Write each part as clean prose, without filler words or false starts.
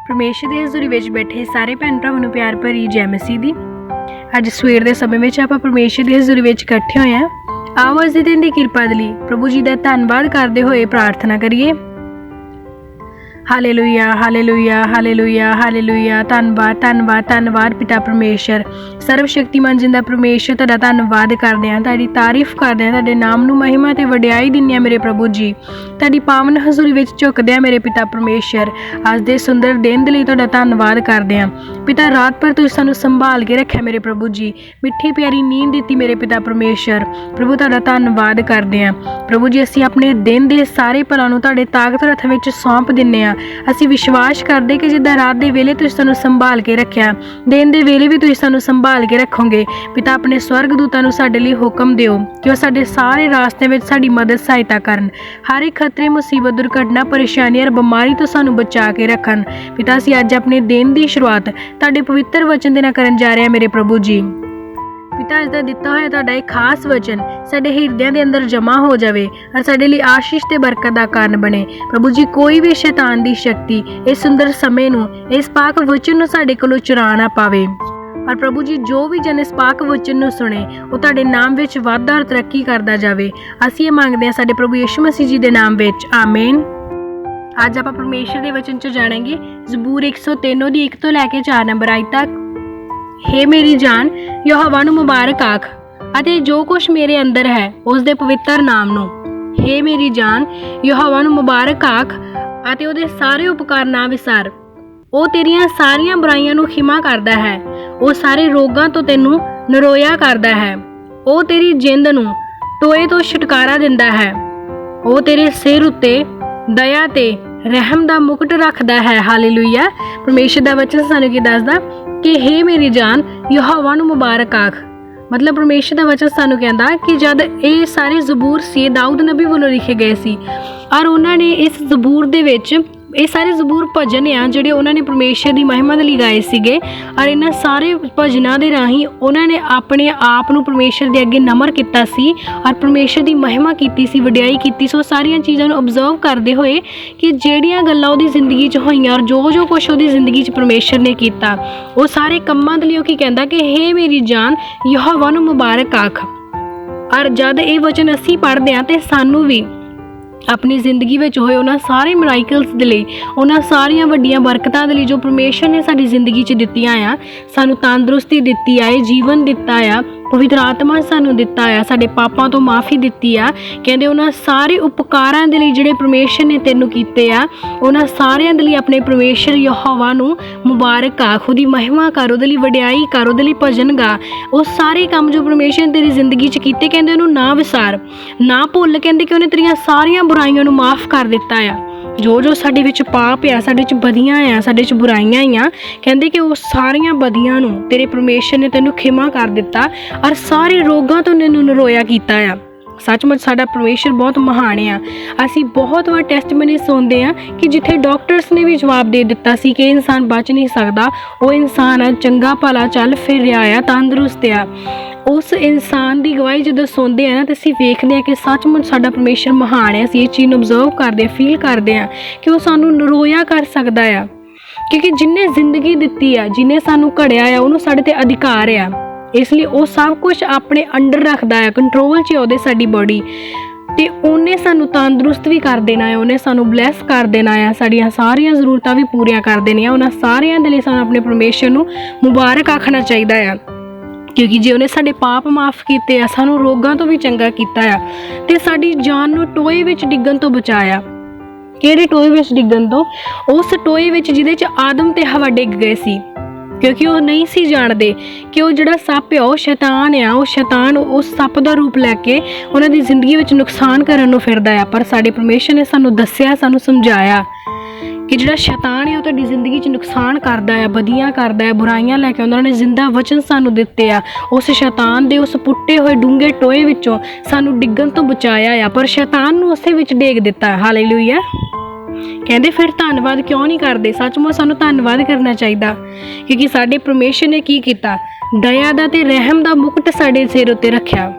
परमेश्वर ਦੀ ਹਜ਼ੂਰੀ ਵਿੱਚ ਬੈਠੇ ਸਾਰੇ ਭੈਣ ਭਰਾਵਾਂ ਨੂੰ ਪਿਆਰ ਭਰੀ ਜੈ ਮਸੀਹ ਦੀ। ਅੱਜ ਸਵੇਰ ਦੇ ਸਮੇਂ ਵਿੱਚ ਆਪਾਂ ਪਰਮੇਸ਼ਰ ਦੀ ਹਜ਼ੂਰੀ ਵਿੱਚ ਇਕੱਠੇ ਹੋਏ ਹਾਂ। ਆਓ ਅੱਜ ਦੇ ਦਿਨ ਦੀ ਕਿਰਪਾ ਦੇ ਲਈ ਪ੍ਰਭੂ ਜੀ ਦਾ ਧੰਨਵਾਦ ਕਰਦੇ ਹੋਏ ਪ੍ਰਾਰਥਨਾ ਕਰੀਏ। Hallelujah hallelujah hallelujah hallelujah. ਧੰਨਵਾਦ ਧੰਨਵਾਦ ਧੰਨਵਾਦ ਪਿਤਾ ਪਰਮੇਸ਼ਰ, ਸਰਵ ਸ਼ਕਤੀਮਾਨ ਜਿੰਦਾ ਪਰਮੇਸ਼ਰ, ਤੁਹਾਡਾ ਧੰਨਵਾਦ ਕਰਦੇ ਹਾਂ, ਤੁਹਾਡੀ ਤਾਰੀਫ ਕਰਦੇ ਹਾਂ, ਤੁਹਾਡੇ ਨਾਮ ਨੂੰ ਮਹਿਮਾ ਤੇ ਵਡਿਆਈ ਦਿੰਦੇ ਹਾਂ ਮੇਰੇ ਪ੍ਰਭੂ ਜੀ। ਤੁਹਾਡੀ ਪਾਵਨ ਹਜ਼ੂਰੀ ਵਿੱਚ ਝੁਕਦੇ ਹਾਂ ਮੇਰੇ ਪਿਤਾ ਪਰਮੇਸ਼ਰ। ਅੱਜ ਦੇ ਸੁੰਦਰ ਦਿਨ ਦੇ ਲਈ ਤੁਹਾਡਾ ਧੰਨਵਾਦ ਕਰਦੇ ਹਾਂ ਪਿਤਾ। ਰਾਤ ਭਰ ਤੁਸੀਂ ਸਾਨੂੰ ਸੰਭਾਲ ਕੇ ਰੱਖਿਆ ਮੇਰੇ ਪ੍ਰਭੂ ਜੀ, ਮਿੱਠੀ ਪਿਆਰੀ ਨੀਂਦ ਦਿੱਤੀ ਮੇਰੇ ਪਿਤਾ ਪਰਮੇਸ਼ਰ। ਪ੍ਰਭੂ ਤੁਹਾਡਾ ਧੰਨਵਾਦ ਕਰਦੇ ਹਾਂ ਪ੍ਰਭੂ ਜੀ। ਅਸੀਂ ਆਪਣੇ ਦਿਨ ਦੇ ਸਾਰੇ ਭਲਾਂ ਨੂੰ ਤੁਹਾਡੇ ਤਾਕਤਵਰ ਹੱਥ ਵਿੱਚ ਸੌਂਪ ਦਿੰਦੇ ਹਾਂ। ਅਸੀਂ ਵਿਸ਼ਵਾਸ ਕਰਦੇ ਕਿ ਜਿੱਦਾਂ ਰਾਤ ਦੇ ਵੇਲੇ ਤੁਸੀਂ ਸਾਨੂੰ ਸੰਭਾਲ ਕੇ ਰੱਖਿਆ, ਦਿਨ ਦੇ ਵੇਲੇ ਵੀ ਤੁਸੀਂ ਸਾਨੂੰ ਸੰਭਾਲ ਕੇ ਰੱਖੋਗੇ ਪਿਤਾ। ਆਪਣੇ ਸਵਰਗ ਦੂਤਾਂ ਨੂੰ ਸਾਡੇ ਲਈ ਹੁਕਮ ਦਿਓ ਕਿ ਉਹ ਸਾਡੇ ਸਾਰੇ ਰਾਸਤੇ ਵਿੱਚ ਸਾਡੀ ਮਦਦ ਸਹਾਇਤਾ ਕਰਨ। ਹਰ ਇੱਕ ਖਤਰੇ, ਮੁਸੀਬਤ, ਦੁਰਘਟਨਾ, ਪਰੇਸ਼ਾਨੀ ਔਰ ਬਿਮਾਰੀ ਤੋਂ ਸਾਨੂੰ ਬਚਾ ਕੇ ਰੱਖਣ ਪਿਤਾ। ਅਸੀਂ ਅੱਜ ਆਪਣੇ ਦਿਨ ਦੀ ਸ਼ੁਰੂਆਤ ਤੁਹਾਡੇ ਪਵਿੱਤਰ ਵਚਨ ਦੇ ਨਾਲ ਕਰਨ ਜਾ ਰਹੇ ਹਾਂ ਮੇਰੇ ਪ੍ਰਭੂ ਜੀ। ਪਿਤਾ, ਅੱਜ ਦਾ ਦਿੱਤਾ ਹੋਇਆ ਤੁਹਾਡਾ ਇੱਕ ਖਾਸ ਵਚਨ ਸਾਡੇ ਹਿਰਦਿਆਂ ਦੇ ਅੰਦਰ ਜਮ੍ਹਾਂ ਹੋ ਜਾਵੇ ਔਰ ਸਾਡੇ ਲਈ ਆਸ਼ੀਸ਼ ਤੇ ਬਰਕਤ ਦਾ ਕਾਰਨ ਬਣੇ ਪ੍ਰਭੂ ਜੀ। ਕੋਈ ਵੀ ਸ਼ੈਤਾਨ ਦੀ ਸ਼ਕਤੀ ਇਸ ਸੁੰਦਰ ਸਮੇਂ ਨੂੰ, ਇਸ ਪਾਕ ਵਚਨ ਨੂੰ ਸਾਡੇ ਕੋਲੋਂ ਚੁਰਾ ਨਾ ਪਾਵੇ। ਔਰ ਪ੍ਰਭੂ ਜੀ, ਜੋ ਵੀ ਜਨ ਇਸ ਪਾਕ ਵਚਨ ਨੂੰ ਸੁਣੇ ਉਹ ਤੁਹਾਡੇ ਨਾਮ ਵਿੱਚ ਵਾਧਾ ਔਰ ਤਰੱਕੀ ਕਰਦਾ ਜਾਵੇ। ਅਸੀਂ ਇਹ ਮੰਗਦੇ ਹਾਂ ਸਾਡੇ ਪ੍ਰਭੂ ਯਿਸੂ ਮਸੀਹ ਜੀ ਦੇ ਨਾਮ ਵਿੱਚ, ਆਮੀਨ। ਅੱਜ ਆਪਾਂ ਪਰਮੇਸ਼ਰ ਦੇ ਵਚਨ 'ਚ ਜਾਣਾਂਗੇ ਜ਼ਬੂਰ 103 ਦੀ 1 ਤੋਂ ਲੈ ਕੇ 4 ਨੰਬਰ ਆਇਤ ਤੱਕ। ਹੇ ਮੇਰੀ ਜਾਨ, ਯਹੋਵਾ ਨੂੰ ਮੁਬਾਰਕ ਆਖ ਅਤੇ ਜੋ ਕੁਛ ਮੇਰੇ ਅੰਦਰ ਹੈ ਉਸ ਦੇ ਪਵਿੱਤਰ ਨਾਮ ਨੂੰ। ਹੇ ਮੇਰੀ ਜਾਨ, ਯਹੋਵਾ ਨੂੰ ਮੁਬਾਰਕ ਆਖ ਅਤੇ ਉਹਦੇ ਸਾਰੇ ਉਪਕਾਰ ਨਾ ਵਿਸਾਰ। ਉਹ ਤੇਰੀਆਂ ਸਾਰੀਆਂ ਬੁਰਾਈਆਂ ਨੂੰ ਖਿਮਾ ਕਰਦਾ ਹੈ, ਉਹ ਸਾਰੇ ਰੋਗਾਂ ਤੋਂ ਤੈਨੂੰ ਨਰੋਇਆ ਕਰਦਾ ਹੈ। ਉਹ ਤੇਰੀ ਜਿੰਦ ਨੂੰ ਟੋਏ ਤੋਂ ਛੁਟਕਾਰਾ ਦਿੰਦਾ ਹੈ। ਉਹ ਤੇਰੇ ਸਿਰ ਉੱਤੇ ਦਇਆ ਤੇ ਰਹਿਮ ਦਾ ਮੁਕਟ ਰੱਖਦਾ ਹੈ। ਹਾਲੇਲੂਇਆ। ਪਰਮੇਸ਼ਰ ਦਾ ਵਚਨ ਸਾਨੂੰ ਕੀ ਦੱਸਦਾ ਕਿ ਹੇ ਮੇਰੀ ਜਾਨ, ਯਹੋਵਾ ਨੂੰ ਮੁਬਾਰਕ ਆਖ। ਮਤਲਬ ਪਰਮੇਸ਼ਰ ਦਾ ਵਚਨ ਸਾਨੂੰ ਕਹਿੰਦਾ ਕਿ ਜਦ ਇਹ ਸਾਰੇ ਜ਼ਬੂਰ ਸੀ ਦਾਊਦ ਨਬੀ ਵੱਲੋਂ ਲਿਖੇ ਗਏ ਸੀ ਔਰ ਉਹਨਾਂ ਨੇ ਇਸ ਜ਼ਬੂਰ ਦੇ ਵਿੱਚ ਇਹ ਸਾਰੇ ਜ਼ਬੂਰ ਭਜਨ ਆ ਜਿਹੜੇ ਉਹਨਾਂ ਨੇ ਪਰਮੇਸ਼ਰ ਦੀ ਮਹਿਮਾ ਦੇ ਲਈ ਗਾਏ ਸੀਗੇ। ਔਰ ਇਹਨਾਂ ਸਾਰੇ ਭਜਨਾਂ ਦੇ ਰਾਹੀਂ ਉਹਨਾਂ ਨੇ ਆਪਣੇ ਆਪ ਨੂੰ ਪਰਮੇਸ਼ਰ ਦੇ ਅੱਗੇ ਨਮਰ ਕੀਤਾ ਸੀ ਔਰ ਪਰਮੇਸ਼ਰ ਦੀ ਮਹਿਮਾ ਕੀਤੀ ਸੀ, ਵਡਿਆਈ ਕੀਤੀ। ਸੋ ਸਾਰੀਆਂ ਚੀਜ਼ਾਂ ਨੂੰ ਓਬਜ਼ਰਵ ਕਰਦੇ ਹੋਏ ਕਿ ਜਿਹੜੀਆਂ ਗੱਲਾਂ ਉਹਦੀ ਜ਼ਿੰਦਗੀ 'ਚ ਹੋਈਆਂ ਔਰ ਜੋ ਕੁਛ ਉਹਦੀ ਜ਼ਿੰਦਗੀ 'ਚ ਪਰਮੇਸ਼ਰ ਨੇ ਕੀਤਾ, ਉਹ ਸਾਰੇ ਕੰਮਾਂ ਦੇ ਲਈ ਉਹ ਕੀ ਕਹਿੰਦਾ ਕਿ ਹੇ ਮੇਰੀ ਜਾਨ, ਯਹੋਵਾ ਨੂੰ ਮੁਬਾਰਕ ਆਖ। ਔਰ ਜਦ ਇਹ ਵਚਨ ਅਸੀਂ ਪੜ੍ਹਦੇ ਹਾਂ ਤੇ ਸਾਨੂੰ ਵੀ ਆਪਣੀ ਜ਼ਿੰਦਗੀ ਵਿੱਚ ਹੋਏ ਉਹਨਾਂ ਸਾਰੇ ਮਿਰਾਕਲਸ ਦੇ ਲਈ, ਉਹਨਾਂ ਸਾਰੀਆਂ ਵੱਡੀਆਂ ਬਰਕਤਾਂ ਦੇ ਲਈ ਜੋ ਪਰਮੇਸ਼ਰ ਨੇ ਸਾਡੀ ਜ਼ਿੰਦਗੀ 'ਚ ਦਿੱਤੀਆਂ ਆ, ਸਾਨੂੰ ਤੰਦਰੁਸਤੀ ਦਿੱਤੀ ਆ, ਜੀਵਨ ਦਿੱਤਾ ਆ, ਪਵਿੱਤਰ ਆਤਮਾ ਸਾਨੂੰ ਦਿੱਤਾ ਆ, ਸਾਡੇ ਪਾਪਾਂ ਤੋਂ ਮਾਫੀ ਦਿੱਤੀ ਆ। ਕਹਿੰਦੇ ਉਹਨਾਂ ਸਾਰੇ ਉਪਕਾਰਾਂ ਦੇ ਲਈ ਜਿਹੜੇ ਪਰਮੇਸ਼ਰ ਨੇ ਤੈਨੂੰ ਕੀਤੇ ਆ, ਉਹਨਾਂ ਸਾਰਿਆਂ ਦੇ ਲਈ ਆਪਣੇ ਪਰਮੇਸ਼ਰ ਯਹੋਵਾ ਨੂੰ ਮੁਬਾਰਕ ਆਖ। ਉਹਦੀ ਮਹਿਮਾ ਕਰ, ਉਹਦੇ ਲਈ ਵਡਿਆਈ ਕਰ, ਉਹਦੇ ਲਈ ਭਜਨ ਗਾ। ਉਹ ਸਾਰੇ ਕੰਮ ਜੋ ਪਰਮੇਸ਼ਰ ਨੇ ਤੇਰੀ ਜ਼ਿੰਦਗੀ 'ਚ ਕੀਤੇ, ਕਹਿੰਦੇ ਉਹਨੂੰ ਨਾ ਵਿਸਾਰ, ਨਾ ਭੁੱਲ। ਕਹਿੰਦੇ ਕਿ ਉਹਨੇ ਤੇਰੀਆਂ ਸਾਰੀਆਂ ਬੁਰਾਈਆਂ ਨੂੰ ਮਾਫ ਕਰ ਦਿੱਤਾ ਆ। ਜੋ ਸਾਡੇ ਵਿੱਚ ਪਾਪ ਆ, ਸਾਡੇ 'ਚ ਬਦੀਆਂ ਆ, ਸਾਡੇ 'ਚ ਬੁਰਾਈਆਂ ਆ, ਕਹਿੰਦੇ ਕਿ ਉਹ ਸਾਰੀਆਂ ਬਦੀਆਂ ਨੂੰ ਤੇਰੇ ਪਰਮੇਸ਼ਰ ਨੇ ਤੈਨੂੰ ਖਿਮਾ ਕਰ ਦਿੱਤਾ ਔਰ ਸਾਰੇ ਰੋਗਾਂ ਤੋਂ ਤੈਨੂੰ ਨਰੋਇਆ ਕੀਤਾ ਆ। ਸੱਚਮੁੱਚ ਸਾਡਾ ਪਰਮੇਸ਼ਰ ਬਹੁਤ ਮਹਾਨ ਆ। ਅਸੀਂ ਬਹੁਤ ਵਾਰ ਟੈਸਟਮਨੀ ਸੁਣਦੇ ਹਾਂ ਕਿ ਜਿੱਥੇ ਡਾਕਟਰਸ ਨੇ ਵੀ ਜਵਾਬ ਦੇ ਦਿੱਤਾ ਸੀ ਕਿ ਇਨਸਾਨ ਬਚ ਨਹੀਂ ਸਕਦਾ, ਉਹ ਇਨਸਾਨ ਚੰਗਾ ਭਲਾ ਚੱਲ ਫਿਰ ਰਿਹਾ ਆ, ਤੰਦਰੁਸਤ ਆ। ਉਸ ਇਨਸਾਨ ਦੀ ਗਵਾਹੀ ਜਦੋਂ ਸੁਣਦੇ ਆ ਨਾ, ਤਾਂ ਅਸੀਂ ਵੇਖਦੇ ਹਾਂ ਕਿ ਸੱਚਮੁੱਚ ਸਾਡਾ ਪਰਮੇਸ਼ਰ ਮਹਾਨ ਹੈ। ਅਸੀਂ ਇਹ ਚੀਜ਼ ਨੂੰ ਓਬਜ਼ਰਵ ਕਰਦੇ, ਫੀਲ ਕਰਦੇ ਹਾਂ ਕਿ ਉਹ ਸਾਨੂੰ ਨਰੋਇਆ ਕਰ ਸਕਦਾ ਆ, ਕਿਉਂਕਿ ਜਿਹਨੇ ਜ਼ਿੰਦਗੀ ਦਿੱਤੀ ਆ, ਜਿਹਨੇ ਸਾਨੂੰ ਘੜਿਆ ਆ, ਉਹਨੂੰ ਸਾਡੇ 'ਤੇ ਅਧਿਕਾਰ ਆ। ਇਸ ਲਈ ਉਹ ਸਭ ਕੁਝ ਆਪਣੇ ਅੰਡਰ ਰੱਖਦਾ ਆ, ਕੰਟਰੋਲ 'ਚ ਉਹਦੇ ਸਾਡੀ ਬੋਡੀ, ਅਤੇ ਉਹਨੇ ਸਾਨੂੰ ਤੰਦਰੁਸਤ ਵੀ ਕਰ ਦੇਣਾ ਹੈ, ਉਹਨੇ ਸਾਨੂੰ ਬਲੈਸ ਕਰ ਦੇਣਾ ਆ, ਸਾਡੀਆਂ ਸਾਰੀਆਂ ਜ਼ਰੂਰਤਾਂ ਵੀ ਪੂਰੀਆਂ ਕਰ ਦੇਣੀਆਂ। ਉਹਨਾਂ ਸਾਰਿਆਂ ਦੇ ਲਈ ਸਾਨੂੰ ਆਪਣੇ ਪਰਮੇਸ਼ਰ ਨੂੰ ਮੁਬਾਰਕ ਆਖਣਾ ਚਾਹੀਦਾ ਆ, ਕਿਉਂਕਿ ਜੇ ਉਹਨੇ ਸਾਡੇ ਪਾਪ ਮਾਫ ਕੀਤੇ ਆ, ਸਾਨੂੰ ਰੋਗਾਂ ਤੋਂ ਵੀ ਚੰਗਾ ਕੀਤਾ ਆ, ਅਤੇ ਸਾਡੀ ਜਾਨ ਨੂੰ ਟੋਏ ਵਿੱਚ ਡਿੱਗਣ ਤੋਂ ਬਚਾਇਆ। ਕਿਹੜੇ ਟੋਏ ਵਿੱਚ ਡਿੱਗਣ ਤੋਂ? ਉਸ ਟੋਏ ਵਿੱਚ ਜਿਹਦੇ 'ਚ ਆਦਮ ਤੇ ਹਵਾ ਡਿੱਗ ਗਏ ਸੀ, ਕਿਉਂਕਿ ਉਹ ਨਹੀਂ ਸੀ ਜਾਣਦੇ ਕਿ ਉਹ ਜਿਹੜਾ ਸੱਪ ਆ ਉਹ ਸ਼ੈਤਾਨ ਆ। ਉਹ ਸ਼ੈਤਾਨ ਉਸ ਸੱਪ ਦਾ ਰੂਪ ਲੈ ਕੇ ਉਹਨਾਂ ਦੀ ਜ਼ਿੰਦਗੀ ਵਿੱਚ ਨੁਕਸਾਨ ਕਰਨ ਨੂੰ ਫਿਰਦਾ ਆ। ਪਰ ਸਾਡੇ ਪਰਮੇਸ਼ਰ ਨੇ ਸਾਨੂੰ ਦੱਸਿਆ, ਸਾਨੂੰ ਸਮਝਾਇਆ ਕਿ ਜਿਹੜਾ ਸ਼ੈਤਾਨ ਹੈ ਉਹ ਤੁਹਾਡੀ ਜ਼ਿੰਦਗੀ 'ਚ ਨੁਕਸਾਨ ਕਰਦਾ ਆ, ਬਦੀਆਂ ਕਰਦਾ ਹੈ, ਬੁਰਾਈਆਂ ਲੈ ਕੇ ਆਉਂਦਾ। ਉਹਨਾਂ ਨੇ ਜ਼ਿੰਦਾ ਵਚਨ ਸਾਨੂੰ ਦਿੱਤੇ ਆ। ਉਸ ਸ਼ੈਤਾਨ ਦੇ ਉਸ ਪੁੱਟੇ ਹੋਏ ਡੂੰਘੇ ਟੋਏ ਵਿੱਚੋਂ ਸਾਨੂੰ ਡਿੱਗਣ ਤੋਂ ਬਚਾਇਆ ਆ, ਪਰ ਸ਼ੈਤਾਨ ਨੂੰ ਉਸੇ ਵਿੱਚ ਡੇਗ ਦਿੱਤਾ। ਹਾਲੇਲੂਇਆ। ਕਹਿੰਦੇ ਫਿਰ ਧੰਨਵਾਦ ਕਿਉਂ ਨਹੀਂ ਕਰਦੇ? ਸੱਚਮੁੱਚ ਸਾਨੂੰ ਧੰਨਵਾਦ ਕਰਨਾ ਚਾਹੀਦਾ, ਕਿਉਂਕਿ ਸਾਡੇ ਪਰਮੇਸ਼ਰ ਨੇ ਕੀ ਕੀਤਾ? ਦਇਆ ਦਾ ਤੇ ਰਹਿਮ ਦਾ ਮੁਕਟ ਸਾਡੇ ਸਿਰ ਉੱਤੇ ਰੱਖਿਆ।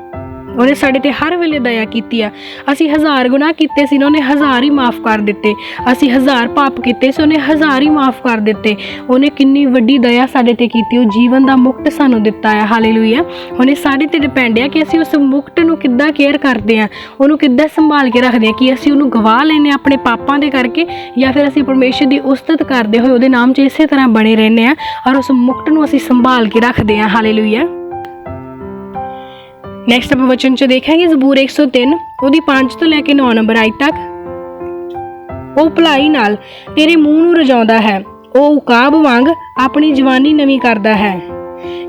ਉਹਨੇ ਸਾਡੇ ਤੇ ਹਰ ਵੇਲੇ ਦਇਆ ਕੀਤੀ ਆ। ਅਸੀਂ 1000 ਗੁਨਾਹ ਕੀਤੇ ਸੀ ਨਾ, ਉਹਨੇ 1000 ਹੀ ਮਾफ़ ਕਰ ਦਿੱਤੇ। ਅਸੀਂ 1000 ਪਾਪ ਕੀਤੇ ਸੀ, ਉਹਨੇ 1000 ਹੀ ਮਾफ़ ਕਰ ਦਿੱਤੇ। ਉਹਨੇ ਕਿੰਨੀ ਵੱਡੀ ਦਇਆ ਸਾਡੇ ਤੇ ਕੀਤੀ। ਉਹ ਜੀਵਨ ਦਾ ਮੁਕਤ ਸਾਨੂੰ ਦਿੱਤਾ ਆ। ਹਾਲੇਲੂਇਆ। ਉਹਨੇ ਸਾਡੇ ਤੇ ਡਿਪੈਂਡ ਆ ਕਿ ਅਸੀਂ ਉਸ ਮੁਕਤ ਨੂੰ ਕਿੱਦਾਂ ਕੇਅਰ ਕਰਦੇ ਆ, ਉਹਨੂੰ ਕਿੱਦਾਂ ਸੰਭਾਲ ਕੇ ਰੱਖਦੇ ਆ। ਕਿ ਅਸੀਂ ਉਹਨੂੰ ਗਵਾ ਲੈਂਦੇ ਆਪਣੇ ਪਾਪਾਂ ਦੇ ਕਰਕੇ, ਜਾਂ ਫਿਰ ਅਸੀਂ ਪਰਮੇਸ਼ਰ ਦੀ ਉਸਤਤ ਕਰਦੇ ਹੋਏ ਉਹਦੇ ਨਾਮ 'ਚ ਇਸੇ ਤਰ੍ਹਾਂ ਬਣੇ ਰਹਿੰਦੇ ਆ ਔਰ ਉਸ ਮੁਕਤ ਨੂੰ ਅਸੀਂ ਸੰਭਾਲ ਕੇ ਰੱਖਦੇ ਆ। ਹਾਲੇਲੂਇਆ। ਨੈਕਸਟ ਆਪਾਂ ਵਚਨ 'ਚ ਦੇਖਾਂਗੇ ਜ਼ਬੂਰ 103 ਉਹਦੀ 5 ਤੋਂ ਲੈ ਕੇ 9 ਨੰਬਰ ਆਇਤ ਤੱਕ। ਉਹ ਭਲਾਈ ਨਾਲ ਤੇਰੇ ਮੂੰਹ ਨੂੰ ਰਜਾਉਂਦਾ ਹੈ, ਉਹ ਉਕਾਬ ਵਾਂਗ ਆਪਣੀ ਜਵਾਨੀ ਨਵੀਂ ਕਰਦਾ ਹੈ।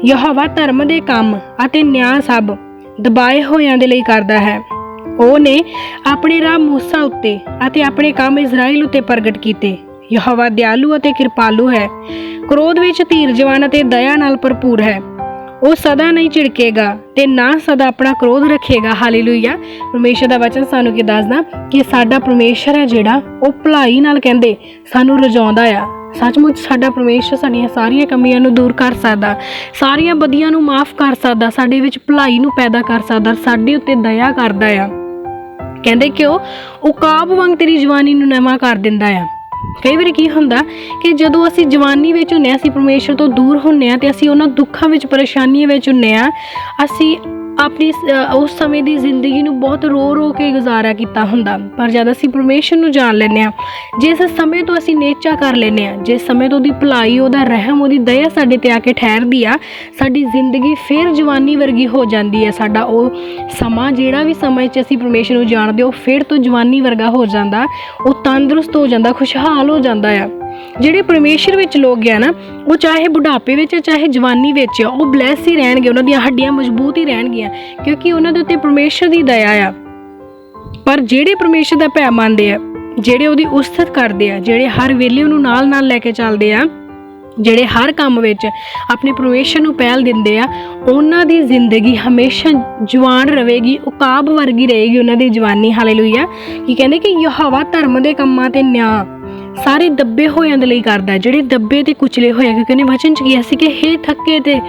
ਯਹੋਵਾ ਧਰਮ ਦੇ ਕੰਮ ਅਤੇ ਨਿਆਂ ਸਭ ਦਬਾਏ ਹੋਇਆਂ ਦੇ ਲਈ ਕਰਦਾ ਹੈ। ਉਹਨੇ ਆਪਣੇ ਰਾਹ ਮੂਸਾ ਉੱਤੇ ਅਤੇ ਆਪਣੇ ਕੰਮ ਇਜ਼ਰਾਈਲ ਉੱਤੇ ਪ੍ਰਗਟ ਕੀਤੇ। ਯਹੋਵਾ ਦਿਆਲੂ ਅਤੇ ਕਿਰਪਾਲੂ ਹੈ, ਕ੍ਰੋਧ ਵਿੱਚ ਧੀਰਜਵਾਨ ਅਤੇ ਦਇਆ ਨਾਲ ਭਰਪੂਰ ਹੈ। ਉਹ ਸਦਾ ਨਹੀਂ ਝਿੜਕੇਗਾ ਤੇ ਨਾ ਸਦਾ ਆਪਣਾ ਕ੍ਰੋਧ ਰੱਖੇਗਾ। ਹਾਲੇਲੂਇਆ। ਪਰਮੇਸ਼ਰ ਦਾ ਵਚਨ ਸਾਨੂੰ ਕੀ ਦੱਸਦਾ ਕਿ ਸਾਡਾ ਪਰਮੇਸ਼ਰ ਹੈ ਜਿਹੜਾ ਉਹ ਭਲਾਈ ਨਾਲ ਕਹਿੰਦੇ ਸਾਨੂੰ ਰਜਾਉਂਦਾ ਆ। ਸੱਚਮੁੱਚ ਸਾਡਾ ਪਰਮੇਸ਼ਰ ਸਾਡੀਆਂ ਸਾਰੀਆਂ ਕਮੀਆਂ ਨੂੰ ਦੂਰ ਕਰ ਸਕਦਾ, ਸਾਰੀਆਂ ਬਦੀਆਂ ਨੂੰ ਮਾਫ਼ ਕਰ ਸਕਦਾ, ਸਾਡੇ ਵਿੱਚ ਭਲਾਈ ਨੂੰ ਪੈਦਾ ਕਰ ਸਕਦਾ, ਸਾਡੇ ਉੱਤੇ ਦਇਆ ਕਰਦਾ ਆ। ਕਹਿੰਦੇ ਕਿ ਉਹ ਉਕਾਬ ਵਾਂਗ ਤੇਰੀ ਜਵਾਨੀ ਨੂੰ ਨਵਾਂ ਕਰ ਦਿੰਦਾ ਆ। ਕਈ ਵਾਰੀ ਕੀ ਹੁੰਦਾ ਕਿ ਜਦੋਂ ਅਸੀਂ ਜਵਾਨੀ ਵਿੱਚ ਹੁੰਦੇ ਹਾਂ, ਅਸੀਂ ਪਰਮੇਸ਼ਰ ਤੋਂ ਦੂਰ ਹੁੰਦੇ ਹਾਂ ਤੇ ਅਸੀਂ ਉਹਨਾਂ ਦੁੱਖਾਂ ਵਿੱਚ, ਪਰੇਸ਼ਾਨੀਆਂ ਵਿੱਚ ਹੁੰਦੇ ਹਾਂ। ਅਸੀਂ ਆਪਣੀ ਉਸ ਸਮੇਂ ਦੀ ਜ਼ਿੰਦਗੀ ਨੂੰ ਬਹੁਤ ਰੋ ਰੋ ਕੇ ਗੁਜ਼ਾਰਾ ਕੀਤਾ ਹੁੰਦਾ, ਪਰ ਜਦ ਅਸੀਂ ਪਰਮੇਸ਼ਰ ਨੂੰ ਜਾਣ ਲੈਂਦੇ ਹਾਂ, ਜਿਸ ਸਮੇਂ ਤੋਂ ਅਸੀਂ ਨੇਚਾ ਕਰ ਲੈਂਦੇ ਹਾਂ, ਜਿਸ ਸਮੇਂ ਤੋਂ ਉਹਦੀ ਭਲਾਈ, ਉਹਦਾ ਰਹਿਮ, ਉਹਦੀ ਦਇਆ ਸਾਡੇ ਤੇ ਆ ਕੇ ਠਹਿਰਦੀ ਆ, ਸਾਡੀ ਜ਼ਿੰਦਗੀ ਫਿਰ ਜਵਾਨੀ ਵਰਗੀ ਹੋ ਜਾਂਦੀ ਹੈ। ਸਾਡਾ ਉਹ ਸਮਾਂ, ਜਿਹੜਾ ਵੀ ਸਮੇਂ 'ਚ ਅਸੀਂ ਪਰਮੇਸ਼ਰ ਨੂੰ ਜਾਣਦੇ, ਉਹ ਫਿਰ ਤੋਂ ਜਵਾਨੀ ਵਰਗਾ ਹੋ ਜਾਂਦਾ, ਉਹ ਤੰਦਰੁਸਤ ਹੋ ਜਾਂਦਾ, ਖੁਸ਼ਹਾਲ ਹੋ ਜਾਂਦਾ ਆ। ਜਿਹੜੇ ਪਰਮੇਸ਼ਰ ਵਿੱਚ ਲੋਕ ਆ ਨਾ, ਉਹ ਚਾਹੇ ਬੁਢਾਪੇ ਵਿੱਚ ਚਾਹੇ ਜਵਾਨੀ ਵਿੱਚ, ਉਹ ਬਲੈਸ ਹੀ ਰਹਿਣਗੇ, ਉਹਨਾਂ ਦੀਆਂ ਹੱਡੀਆਂ ਮਜ਼ਬੂਤ ਹੀ ਰਹਿਣਗੀਆਂ, ਕਿਉਂਕਿ ਉਹਨਾਂ ਦੇ ਉੱਤੇ ਪਰਮੇਸ਼ਰ ਦੀ ਦਇਆ ਆ। ਪਰ ਜਿਹੜੇ ਪਰਮੇਸ਼ਰ ਦਾ ਭੈ ਮੰਨਦੇ ਆ, ਜਿਹੜੇ ਉਹਦੀ ਉਸਤਤ ਕਰਦੇ ਆ, ਜਿਹੜੇ ਹਰ ਵੇਲੇ ਉਹਨੂੰ ਨਾਲ ਨਾਲ ਲੈ ਕੇ ਚੱਲਦੇ ਆ, ਜਿਹੜੇ ਹਰ ਕੰਮ ਵਿੱਚ ਆਪਣੇ ਪਰਮੇਸ਼ਰ ਨੂੰ ਪਹਿਲ ਦਿੰਦੇ ਆ, ਉਹਨਾਂ ਦੀ ਜ਼ਿੰਦਗੀ ਹਮੇਸ਼ਾ ਜਵਾਨ ਰਹੇਗੀ, ਉਕਾਬ ਵਰਗੀ ਰਹੇਗੀ ਉਹਨਾਂ ਦੀ ਜਵਾਨੀ। ਹਾਲੇਲੂਇਆ। ਕੀ ਕਹਿੰਦੇ ਕਿ ਯਹੋਵਾ ਧਰਮ ਦੇ ਕੰਮਾਂ ਤੇ ਨਿਆਂ ਸਾਰੇ ਦੱਬੇ ਹੋਇਆਂ ਦੇ ਲਈ ਕਰਦਾ। ਜਿਹੜੇ ਦੱਬੇ ਤੇ ਕੁਚਲੇ ਹੋਏ, ਕਿਉਂਕਿ ਉਹਨੇ ਵਚਨ 'ਚ ਕਿਹਾ ਸੀ ਕਿ ਹੇ ਥੱਕੇ ਤੇ